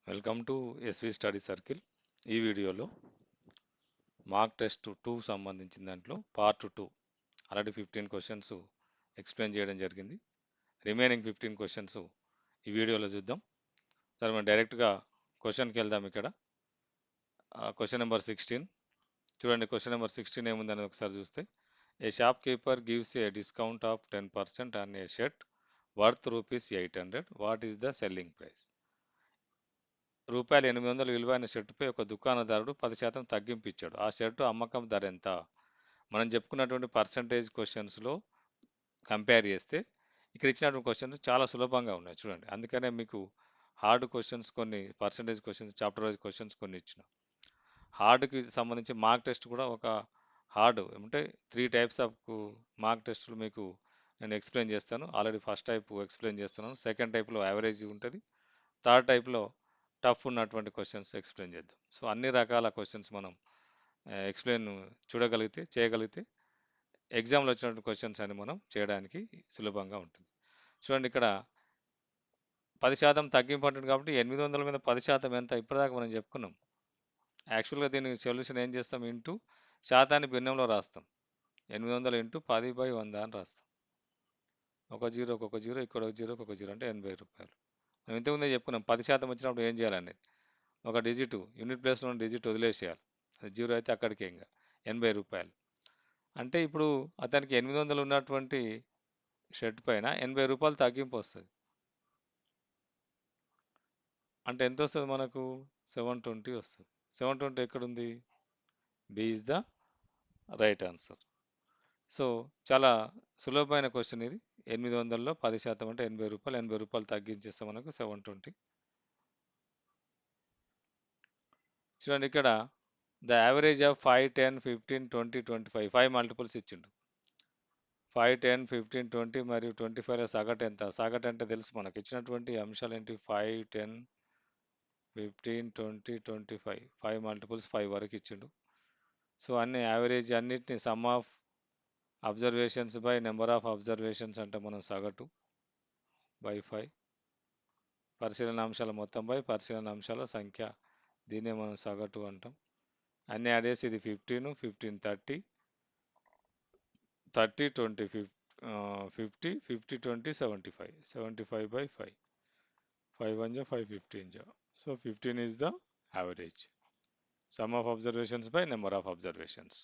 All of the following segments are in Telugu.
Welcome to SV study circle. ఈ వీడియోలో మార్క్ టెస్ట్ 2 సంబంధించిన దాంట్లో పార్ట్ 2 ఆల్రెడీ 15 క్వశ్చన్స్ ఎక్స్ప్లెయిన్ చేయడం జరిగింది. రిమైనింగ్ 15 క్వశ్చన్స్ ఈ వీడియోలో చూద్దాం. సరే మనం డైరెక్ట్గా క్వశ్చన్కి వెళ్దాం. ఇక్కడ క్వశ్చన్ నెంబర్ 16 చూడండి. క్వశ్చన్ నెంబర్ 16 ఏముందని ఒకసారి చూస్తే, a shopkeeper gives a discount of 10% on a shirt worth ₹800. What is the selling price? ₹800 విలువైన షర్టుపై ఒక దుకాణదారుడు 10% తగ్గింపు ఇచ్చాడు. ఆ షర్టు అమ్మకం ధర ఎంత? మనం చెప్పుకున్నటువంటి పర్సంటేజ్ క్వశ్చన్స్లో కంపేర్ చేస్తే ఇక్కడ ఇచ్చినటువంటి క్వశ్చన్స్ చాలా సులభంగా ఉన్నాయి చూడండి. అందుకనే మీకు హార్డ్ క్వశ్చన్స్ కొన్ని, percentage questions, chapter wise questions కొన్ని ఇచ్చిన. హార్డ్కి సంబంధించి మార్క్ టెస్ట్ కూడా ఒక హార్డ్ అంటే 3 టైప్స్ ఆఫ్ మార్క్ టెస్టులు మీకు నేను ఎక్స్ప్లెయిన్ చేస్తాను. ఆల్రెడీ ఫస్ట్ టైప్ ఎక్స్ప్లెయిన్ చేస్తున్నాను. సెకండ్ టైప్లో యావరేజ్ ఉంటుంది. థర్డ్ టైప్లో టఫ్ ఉన్నటువంటి క్వశ్చన్స్ ఎక్స్ప్లెయిన్ చేద్దాం. సో అన్ని రకాల క్వశ్చన్స్ మనం ఎక్స్ప్లెయిన్ చేయగలిగితే ఎగ్జామ్లో వచ్చినటువంటి క్వశ్చన్స్ అని మనం చేయడానికి సులభంగా ఉంటుంది. చూడండి, ఇక్కడ 10% తగ్గింపు అంటుంది కాబట్టి 800 మీద 10% ఎంత? ఇప్పటిదాకా మనం చెప్పుకున్నాం. యాక్చువల్గా దీని సొల్యూషన్ ఏం చేస్తాం? ఇంటూ శాతాన్ని భిన్నంలో రాస్తాం. 800 ఇంటూ 10/100 అని రాస్తాం. ఒక జీరో ఒక్కొక్క జీరో, ఇక్కడ ఒక జీరో ఒక్కొక్క జీరో అంటే ₹80. మనం ఇంతకుముందే చెప్పుకున్నాం 10% వచ్చినప్పుడు ఏం చేయాలనేది. ఒక డిజిట్ యూనిట్ ప్లేస్లో ఉన్న డిజిట్ వదిలేసేయాలి. అది జీరో అయితే అక్కడికే ఇంకా ₹80. అంటే ఇప్పుడు అతనికి 800 ఉన్నటువంటి షర్ట్ పైన ₹80 తగ్గింపు వస్తుంది. అంటే ఎంత వస్తుంది మనకు? 720 వస్తుంది. 720 ఎక్కడుంది? B is the right answer. So చాలా సులభమైన క్వశ్చన్ ఇది. 800లో 10% అంటే ₹80. ₹80 తగ్గించేస్తే మనకు 720. చూడండి, ఇక్కడ ద యావరేజ్ ఆఫ్ 5, 10, 15, 20, 25 5 మల్టిపుల్స్ ఇచ్చిండు. 5, 10, 15, 20 మరియు 25లో సగటు ఎంత? సగటు అంటే తెలుసు మనకి. ఇచ్చినటువంటి అంశాలు ఏంటి? 5, 10, 15, 20, 25 5 మల్టిపుల్స్ 5 వరకు ఇచ్చిండు. సో అన్ని యావరేజ్ అన్నిటిని some of observations by number of observations అంటే మనం సగటు బై 5, పరిశీలన అంశాల మొత్తం బై పరిశీలన అంశాల సంఖ్య, దీన్నే మనం సగటు అంటాం. అన్ని యాడ్ చేసి ఇది 15, 15, 30, 30, 20, 50, 50, 20, 75, 75 by 5, 5 1 ja 5, 15 ja. So 15 is the average. Sum of observations by number of observations.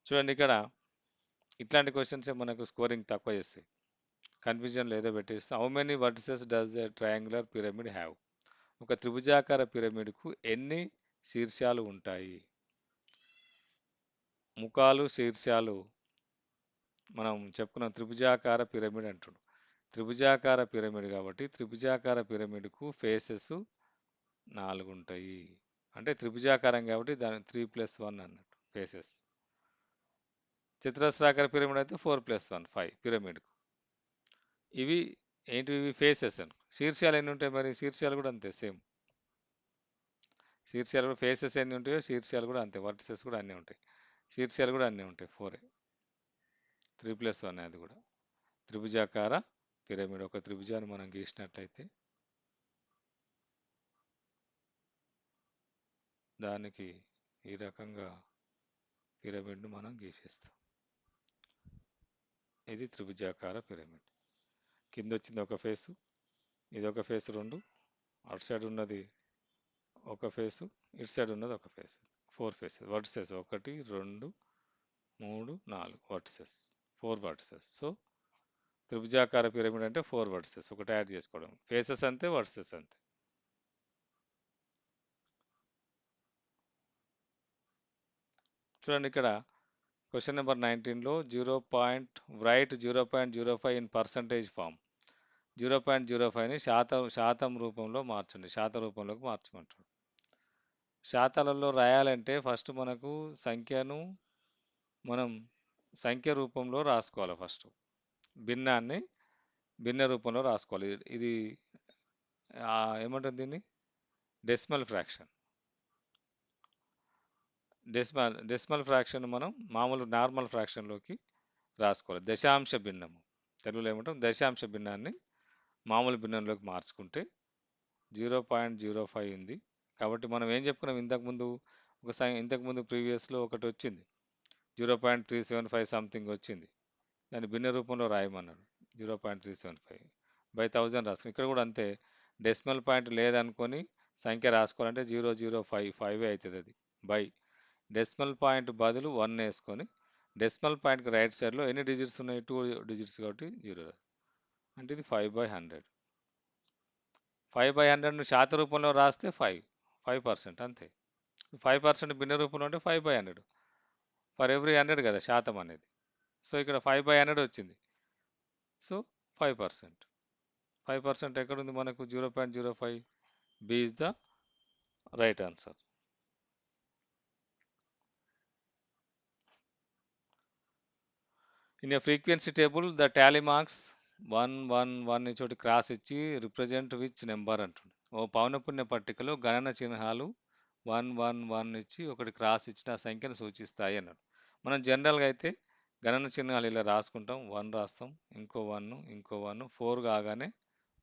చూడండి, ఇక్కడ ఇట్లాంటి క్వశ్చన్స్ మనకు స్కోరింగ్ తక్కువ చేస్తాయి. కన్ఫ్యూజన్ లేదో పెట్టేస్తే, how many vertices does a triangular pyramid have? ఒక త్రిభుజాకార పిరమిడ్కు ఎన్ని శీర్షాలు ఉంటాయి? ముఖాలు, శీర్షాలు మనం చెప్పుకున్న త్రిభుజాకార పిరమిడ్ అంటున్నాం. త్రిభుజాకార పిరమిడ్ కాబట్టి త్రిభుజాకార పిరమిడ్కు ఫేసెస్ 4 ఉంటాయి. అంటే త్రిభుజాకారం కాబట్టి దాని 3+1 అన్నట్టు ఫేసెస్. చతురస్రాకార పిరమిడ్ అయితే 4+1 5 పిరమిడ్కు. ఇవి ఏంటివి? ఇవి ఫేసెస్ అని. శీర్షాలు ఎన్ని ఉంటాయి మరి? శీర్షాలు కూడా అంతే సేమ్. శీర్షాలు కూడా ఫేసెస్ ఎన్ని ఉంటాయో శీర్షాలు కూడా అంతే. వర్టిసెస్ కూడా అన్నీ ఉంటాయి. శీర్షాలు కూడా అన్నీ ఉంటాయి 4. 3+1 అది కూడా. త్రిభుజాకార పిరమిడ్ ఒక త్రిభుజాన్ని మనం గీసినట్లయితే దానికి ఈ రకంగా పిరమిడ్ను మనం గీసేస్తాం. ఇది త్రిభుజాకార పిరమిడ్. కింద వచ్చింది ఒక ఫేసు, ఇది ఒక ఫేసు 2, అటు సైడ్ ఉన్నది ఒక ఫేసు, ఇటు సైడ్ ఉన్నది ఒక face. 4 faces, vertices 1, 2, 3, 4 vertices, 4 vertices. So త్రిభుజాకార పిరమిడ్ అంటే 4 వర్టిసెస్. ఒకటి యాడ్ చేసుకోవడం. ఫేసెస్ అంతే, వర్టిసెస్ అంతే. చూడండి, ఇక్కడ క్వశ్చన్ నెంబర్ 19లో రైట్ 0.05 ఇన్ పర్సంటేజ్ ఫామ్. 0.05ని శాతం రూపంలో మార్చండి. శాత రూపంలోకి మార్చమంటాడు. శాతాలలో రాయాలంటే ఫస్ట్ మనకు సంఖ్యను మనం సంఖ్య రూపంలో రాసుకోవాలి. ఫస్ట్ భిన్నాన్ని భిన్న రూపంలో రాసుకోవాలి. ఇది ఏమంటుంది దీన్ని? Decimal fraction. డెసిమల్ ఫ్రాక్షన్ మనం మామూలు నార్మల్ ఫ్రాక్షన్లోకి రాసుకోవాలి. దశాంశ భిన్నము, తెలుగులో ఏమంటాం? దశాంశ భిన్నాన్ని మామూలు భిన్నంలోకి మార్చుకుంటే 0.05 ఉంది. కాబట్టి మనం ఏం చెప్పుకున్నాం ఇంతకుముందు, ఇంతకుముందు ప్రీవియస్లో ఒకటి వచ్చింది, 0.375 సంథింగ్ వచ్చింది. దాన్ని భిన్న రూపంలో రాయమన్నాడు. 0.375 బై 1000 రాసుకుని ఇక్కడ కూడా అంతే. డెసిమల్ పాయింట్ లేదనుకొని సంఖ్య రాసుకోవాలంటే 0.055 అవుతుంది. అది బై డెసిమల్ పాయింట్ బదులు 1 వేసుకొని డెసిమల్ పాయింట్కి రైట్ సైడ్లో ఎన్ని డిజిట్స్ ఉన్నాయి, 2 డిజిట్స్ కాబట్టి 0, అంటే ఇది 5/100. 5/100ను శాత రూపంలో రాస్తే 5% అంతే. 5% భిన్న రూపంలో అంటే 5/100 ఫర్ ఎవ్రీ 100 కదా శాతం అనేది. సో ఇక్కడ 5/100 వచ్చింది. సో 5%. 5% ఎక్కడుంది మనకు? 0.05. B is the right answer. In a frequency table the tally marks 111 చోటి క్రాస్ ఇచ్చి రిప్రజెంట్ విచ్ నెంబర్ అంటుంది. ఓ పౌనపుణ్య పట్టికలో గణన చిహ్నాలు 111 ఇచ్చి ఒకటి క్రాస్ ఇచ్చిన ఆ సంఖ్యను సూచిస్తాయి అన్నాడు. మనం జనరల్గా అయితే గణన చిహ్నాలు ఇలా రాసుకుంటాం. 1 రాస్తాం, ఇంకో 1, ఇంకో 1, 4 కాగానే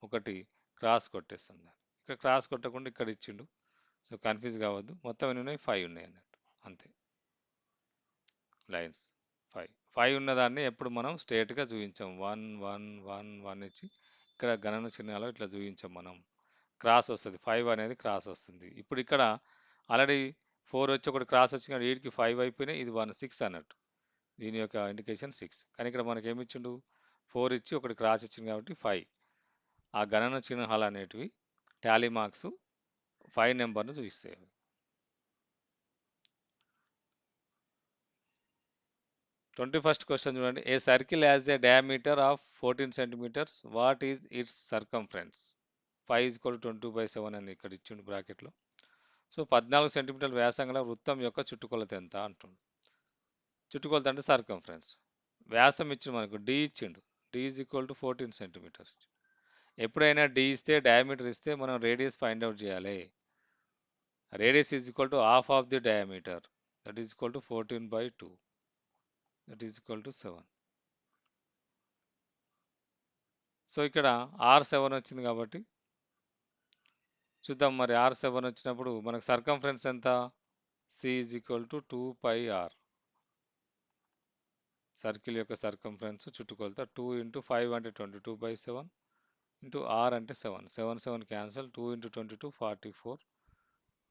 ఒకటి క్రాస్ కొట్టేస్తాం. దాన్ని ఇక్కడ క్రాస్ కొట్టకుండా ఇక్కడ ఇచ్చిండు. సో కన్ఫ్యూజ్ కావద్దు. మొత్తం ఎన్ని ఉన్నాయి? 5 ఉన్నాయి అన్నట్టు, అంతే. లైన్స్ 5 ఉన్నదాన్ని ఎప్పుడు మనం స్ట్రేట్గా చూపించాం. 1 ఇచ్చి ఇక్కడ గణన చిహ్నాలు ఇట్లా చూపించాం మనం. క్రాస్ వస్తుంది, 5 అనేది క్రాస్ వస్తుంది. ఇప్పుడు ఇక్కడ ఆల్రెడీ 4 వచ్చి ఒకటి క్రాస్ వచ్చిన వీటికి 5 అయిపోయినాయి. ఇది 1 6 అన్నట్టు, దీని యొక్క ఇండికేషన్ 6. కానీ ఇక్కడ మనకి ఏమి ఇచ్చిండు? 4 ఇచ్చి ఒకటి క్రాస్ ఇచ్చింది కాబట్టి 5. ఆ గణన చిహ్నాలు అనేటివి టాలీ మార్క్స్ 5 నెంబర్ను చూపిస్తాయి. 21st క్వశ్చన్ చూడండి. A circle as a diameter of 14 centimetres, what is its circumference? 5 = 22/7 అని ఇక్కడ ఇచ్చిండు బ్రాకెట్లో. సో 14 సెంటీమీటర్ల వ్యాసంగల వృత్తం యొక్క చుట్టుకొలత ఎంత అంటుండు. చుట్టుకొలత అంటే సర్కంఫరెన్స్. వ్యాసం ఇచ్చిండు మనకు, డి ఇచ్చిండు. D is equal to 14 centimetres. ఎప్పుడైనా డి ఇస్తే, డయామీటర్ ఇస్తే మనం రేడియస్ ఫైండ్ అవుట్ చేయాలి. Radius is equal to half of the diameter, that is equal to 14/2, that is equal to 7. So ఇక్కడ R7 వచ్చింది కాబట్టి చూద్దాం మరి. R7 వచ్చినప్పుడు మనకు సర్కంఫరెన్స్ ఎంత? C is equal to 2πr. Circle యొక్క సర్కంఫరెన్స్ చుట్టుకొలత 2 × 5 అంటే 22/7 ఇంటూ R అంటే 7. 7 7 క్యాన్సల్. 2 × 22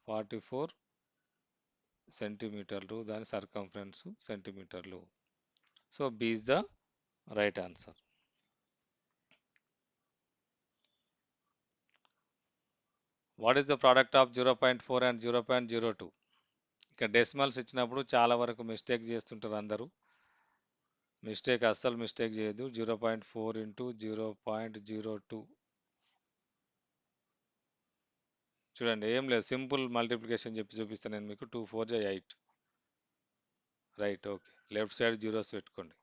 44 సెంటీమీటర్లు. దాని సర్కంఫరెన్స్ సెంటీమీటర్లు. So B is the right answer. What is the product of 0.4 and 0.02? ఇక్కడ డెసిమల్స్ ఇచ్చినప్పుడు చాలా వరకు మిస్టేక్ చేస్తుంటారు అందరూ. అస్సలు మిస్టేక్ చేయదు. 0.4 × 0.02 చూడండి, ఏం లేదు, సింపుల్ మల్టిప్లికేషన్ చెప్పి చూపిస్తాను నేను మీకు. 2 4 8. Right, okay. Left side zeros పెట్టుకోండి,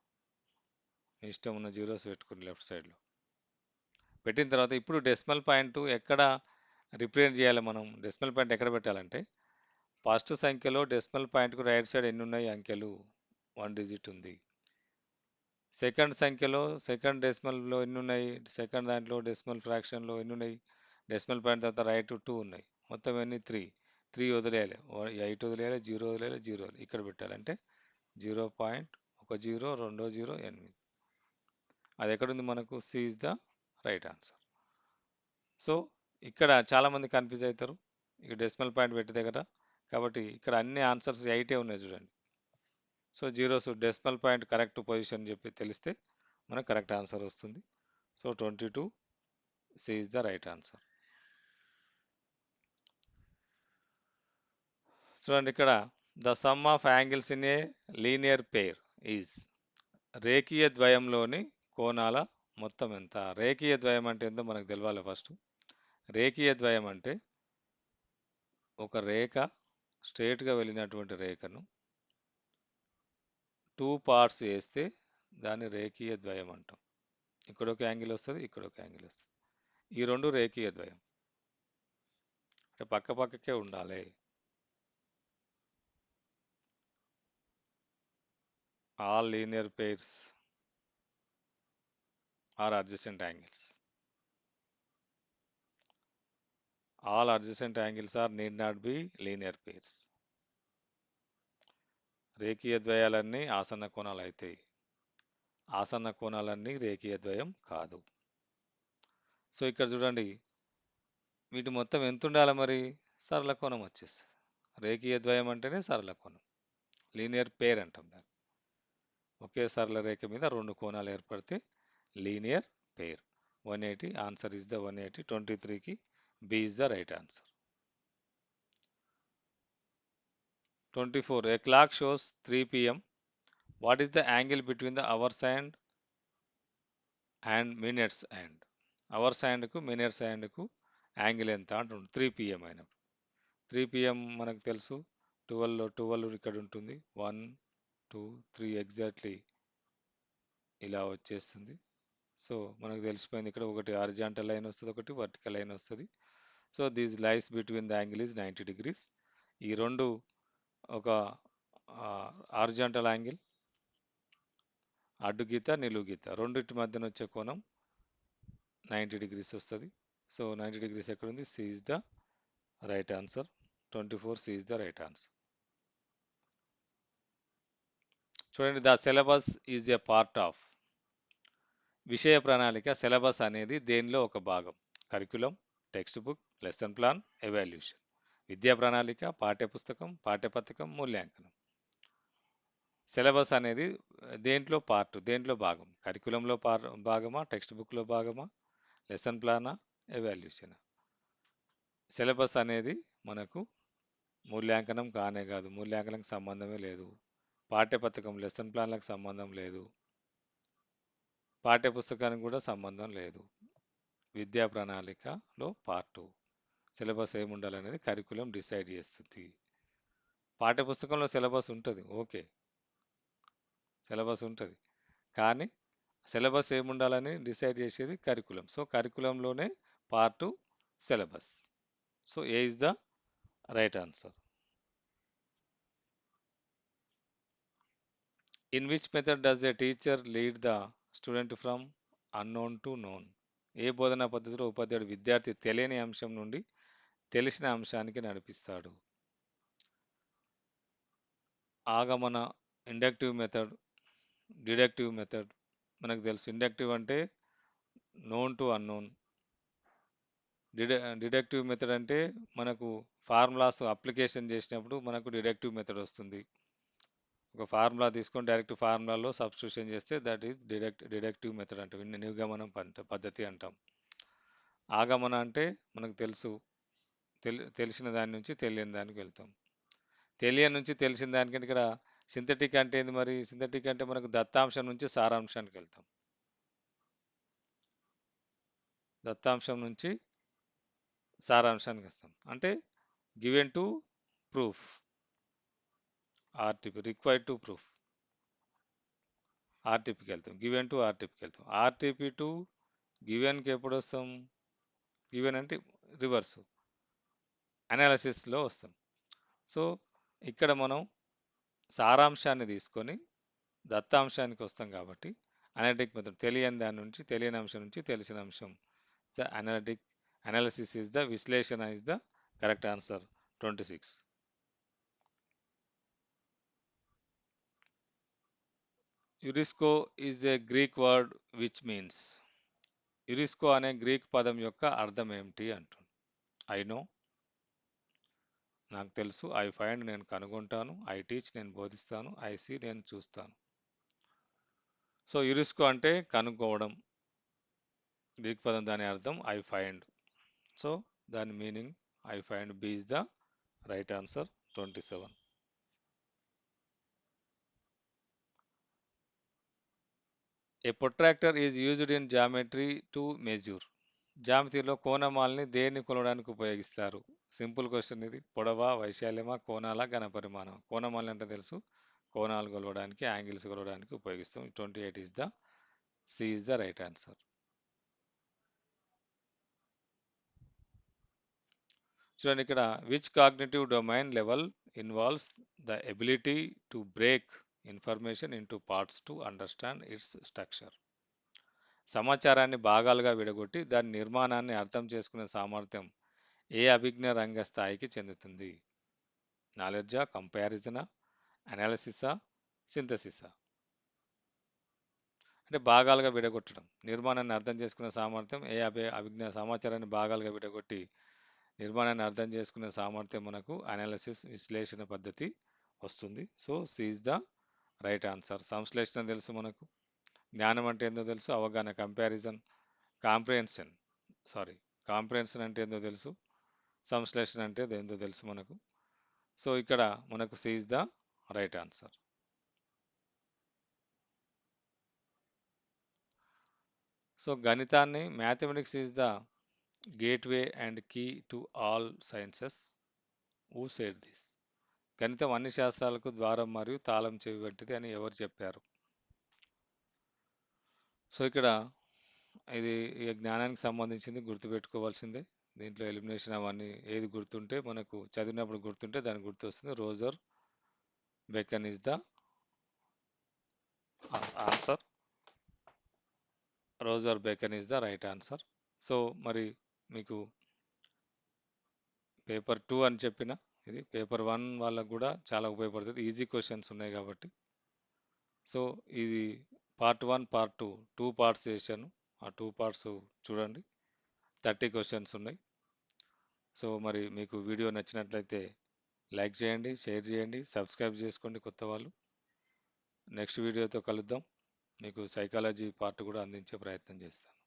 మీ ఇష్టం ఉన్న జీరోస్ పెట్టుకోండి లెఫ్ట్ సైడ్లో. పెట్టిన తర్వాత ఇప్పుడు డెసిమల్ పాయింట్ ఎక్కడ రిప్రజెంట్ చేయాలి మనం? డెసిమల్ పాయింట్ ఎక్కడ పెట్టాలంటే ఫస్ట్ సంఖ్యలో డెసిమల్ పాయింట్కు రైట్ సైడ్ ఎన్ని ఉన్నాయి అంకెలు? 1 డిజిట్ ఉంది. సెకండ్ సంఖ్యలో సెకండ్ డెసిమల్లో ఎన్ని ఉన్నాయి? సెకండ్ దాంట్లో డెసిమల్ ఫ్రాక్షన్లో ఎన్ని ఉన్నాయి? డెసిమల్ పాయింట్ తర్వాత రైట్ 2 ఉన్నాయి. మొత్తం ఎన్ని? 3 వదిలేయాలి. 8 వదిలేయాలి, 0 వదిలేయాలి, 0 ఇక్కడ పెట్టాలంటే 0.10 2 8. అది ఎక్కడుంది మనకు? C is the right answer. So ఇక్కడ చాలామంది కన్ఫ్యూజ్ అవుతారు ఇక డెసిమల్ పాయింట్ పెట్టి దగ్గర. కాబట్టి ఇక్కడ అన్ని ఆన్సర్స్ 8 ఉన్నాయి చూడండి. So zeros decimal point correct position చెప్పి తెలిస్తే మనకు కరెక్ట్ ఆన్సర్ వస్తుంది. So 22 C is the right answer. చూడండి ఇక్కడ, the sum of angles in a linear pair is. రేఖీయ ద్వయంలోని కోణాల మొత్తం ఎంత? రేఖీయ ద్వయం అంటే ఏందో మనకు తెలవాలి ఫస్ట్. రేఖీయ ద్వయం అంటే ఒక రేఖ స్ట్రేట్గా వెళ్ళినటువంటి రేఖను 2 పార్ట్స్ వేస్తే దాన్ని రేఖీయ ద్వయం అంటాం. ఇక్కడ ఒక యాంగిల్ వస్తుంది, ఇక్కడ ఒక యాంగిల్ వస్తుంది. ఈ రెండు రేఖీయ ద్వయం. అంటే పక్క పక్కకే ఉండాలి. All linear pairs are adjacent angles. All adjacent angles are need not be linear pairs. రేఖీయ ద్వయాలన్నీ ఆసన్న కోణాలు అవుతాయి. ఆసన్న కోణాలన్నీ రేఖీయ ద్వయం కాదు. సో ఇక్కడ చూడండి, వీటి మొత్తం ఎంత ఉండాలి మరి? సరళ కోణం వచ్చేస్తుంది. రేఖీయ ద్వయం అంటేనే సరళ కోణం, లీనియర్ పేర్ అంటాం దాన్ని. ఒకే సరళ రేఖ మీద రెండు కోణాలు ఏర్పడితే linear pair. 180, answer is the 180. 23కి B is the right answer. 24, a clock shows 3 p.m. What is the angle between the hours and minutes and? Hours హ్యాండ్కు మినిట్స్ హ్యాండ్కు యాంగిల్ ఎంత అంటుంది 3 p.m. అయినప్పుడు. 3 p.m. మనకు తెలుసు, 12 ఇక్కడ ఉంటుంది, 1 2 3 ఎగ్జాక్ట్లీ ఇలా వచ్చేస్తుంది. సో మనకు తెలిసిపోయింది, ఇక్కడ ఒకటి హారిజాంటల్ లైన్ వస్తుంది, ఒకటి వర్టికల్ లైన్ వస్తుంది. So this lies between the angle is 90 degrees. ఈ రెండు ఒక హారిజాంటల్ యాంగిల్, అడ్డు గీత నిలువు గీత రెండింటి మధ్యన వచ్చే కోణం 90 degrees వస్తుంది. సో 90 degrees ఎక్కడ ఉంది? C is the right answer. 24 C is the right answer. చూడండి, the syllabus is a part of. విషయ ప్రణాళిక సిలబస్ అనేది దేనిలో ఒక భాగం. Curriculum, textbook, lesson plan, evaluation. విద్యా ప్రణాళిక, పాఠ్యపుస్తకం, పాఠ్యపథకం, మూల్యాంకనం. సిలబస్ అనేది దేంట్లో పార్ట్, దేంట్లో భాగం? కరికులంలో భాగమా, టెక్స్ట్ బుక్లో భాగమా, లెసన్ ప్లానా, ఎవాల్యూషన్. సిలబస్ అనేది మనకు మూల్యాంకనం కానే కాదు, మూల్యాంకనంకి సంబంధమే లేదు. పాఠ్యపథకం, లెసన్ ప్లాన్లకు సంబంధం లేదు, పాఠ్యపుస్తకానికి కూడా సంబంధం లేదు. విద్యా ప్రణాళికలో పార్టు. సిలబస్ ఏముండాలనేది కరికులం డిసైడ్ చేస్తుంది. పాఠ్యపుస్తకంలో సిలబస్ ఉంటుంది, ఓకే, సిలబస్ ఉంటుంది, కానీ సిలబస్ ఏముండాలని డిసైడ్ చేసేది కరికులం. సో కరికులంలోనే part syllabus. So A is the right answer. In which method does a teacher lead the student from unknown to known? ఏ బోధనా పద్ధతిలో ఉపాధ్యాయుడు విద్యార్థి తెలియని అంశం నుండి తెలిసిన అంశానికి నడిపిస్తాడు? ఆగమన, ఇండక్టివ్ మెథడ్, డిడక్టివ్ మెథడ్. మనకు తెలుసు, ఇండక్టివ్ అంటే known to unknown. Deductive method అంటే మనకు ఫార్ములాస్ అప్లికేషన్ చేసినప్పుడు మనకు డిడక్టివ్ మెథడ్ వస్తుంది. ఒక ఫార్ములా తీసుకొని డైరెక్ట్ ఫార్ములాలో సబ్స్టిట్యూషన్ చేస్తే దట్ ఈస్ డిడక్టివ్ మెథడ్ అంటాం, నిర్గమనం పద్ధతి అంటాం. ఆగమన అంటే మనకు తెలుసు, తెలిసిన దాని నుంచి తెలియని దానికి వెళ్తాం. తెలియని నుంచి తెలిసిన దానికంటే ఇక్కడ సింథటిక్ అంటే ఏంది మరి? సింథటిక్ అంటే మనకు దత్తాంశం నుంచి సారాంశానికి వెళ్తాం. దత్తాంశం నుంచి సారాంశానికి వస్తాం అంటే given to proof, RTP, required to proof, ఆర్టీపీకి వెళ్తాం. గివెన్ టు ఆర్టీపీకి వెళ్తాం. ఆర్టీపీ టు గివెన్కి ఎప్పుడు వస్తాం? గివెన్ అంటే రివర్స్, అనాలిసిస్లో వస్తాం. సో ఇక్కడ మనం సారాంశాన్ని తీసుకొని దత్తాంశానికి వస్తాం కాబట్టి అనలిటిక్ మెథడ్. తెలియని దాని నుంచి, తెలియని అంశం నుంచి తెలిసిన అంశం. The analytic analysis is the, విశ్లేషణ is the correct answer. 26. Eurisko is a Greek word which means. Eurisko అనే గ్రీక్ పదం యొక్క అర్థం ఏమిటి అంటుంది. ఐ నో, నాకు తెలుసు. ఐ ఫైండ్, నేను కనుగొంటాను. ఐ టీచ్, నేను బోధిస్తాను. ఐ సీ, నేను చూస్తాను. సో యురిస్కో అంటే కనుక్కోవడం, గ్రీక్ పదం, దాని అర్థం ఐ ఫైండ్. సో దాని meaning I find. B is the right answer. 27. A protractor is used in geometry to measure. జామెట్రీలో కోణమాలని దేన్ని కొలవడానికి ఉపయోగిస్తారు? సింపుల్ క్వశ్చన్ ఇది. పొడవా, వైశాల్యమా, కోణాల, ఘనపరిమాణం. కోణమాలని అంటే తెలుసు, కోణాలు కొలవడానికి, యాంగిల్స్ కొలవడానికి ఉపయోగిస్తాం. 28 is the, C is the right answer. చూడండి ఇక్కడ, which cognitive domain level involves the ability to break information into parts to understand its structure. సమాచారాన్ని భాగాలుగా విడగొట్టి దాని నిర్మాణాన్ని అర్థం చేసుకునే సామర్థ్యం ఏ అభిజ్ఞ రంగ స్థాయికి చెందుతుంది? నాలెడ్జా, కంపారిజనా, అనాలిసిసా, సింథసిసా? అంటే భాగాలుగా విడగొట్టడం. నిర్మాణాన్ని అర్థం చేసుకునే సామర్థ్యం అభిజ్ఞా సమాచారాన్ని భాగాలుగా విడగొట్టి నిర్మాణాన్ని అర్థం చేసుకునే సామర్థ్యం మనకు అనాలిసిస్ విశ్లేషణ పద్ధతి వస్తుంది. So C is the right answer. సంశ్లేషణ తెలుసు మనకు. జ్ఞానం అంటే ఏందో తెలుసు. అవగాహన, కంపారిజన్, కాంప్రిహెన్షన్ సారీ కాంప్రిహెన్షన్ అంటే ఏందో తెలుసు. సంశ్లేషణ అంటే ఏందో తెలుసు మనకు. సో ఇక్కడ మనకు C is the right answer. So గణితాన్ని mathematics is the gateway and key to all sciences. Who said this? గణితం అన్ని శాస్త్రాలకు ద్వారం మరియు తాళం చెవి వంటిది అని ఎవరు చెప్పారు? సో ఇక్కడ ఇది ఈ జ్ఞానానికి సంబంధించింది, గుర్తుపెట్టుకోవాల్సిందే. దీంట్లో ఎలిమినేషన్ అవన్నీ ఏది గుర్తుంటే మనకు చదివినప్పుడు గుర్తుంటే దానికి గుర్తు వస్తుంది. Roger beacon is the answer. Roger beacon is the right answer. So మరి మీకు పేపర్ 2 అని చెప్పిన, ఇది పేపర్ 1 వాళ్ళకు కూడా చాలా ఉపయోగపడుతుంది. ఈజీ క్వశ్చన్స్ ఉన్నాయి కాబట్టి. సో ఇది పార్ట్ 1 పార్ట్ 2 2 పార్ట్స్ చేశాను. ఆ 2 పార్ట్స్ చూడండి. 30 క్వశ్చన్స్ ఉన్నాయి. సో మరి మీకు వీడియో నచ్చినట్లయితే లైక్ చేయండి, షేర్ చేయండి, సబ్స్క్రైబ్ చేసుకోండి కొత్త వాళ్ళు. నెక్స్ట్ వీడియోతో కలుద్దాం. మీకు సైకాలజీ పార్ట్ కూడా అందించే ప్రయత్నం చేస్తాను.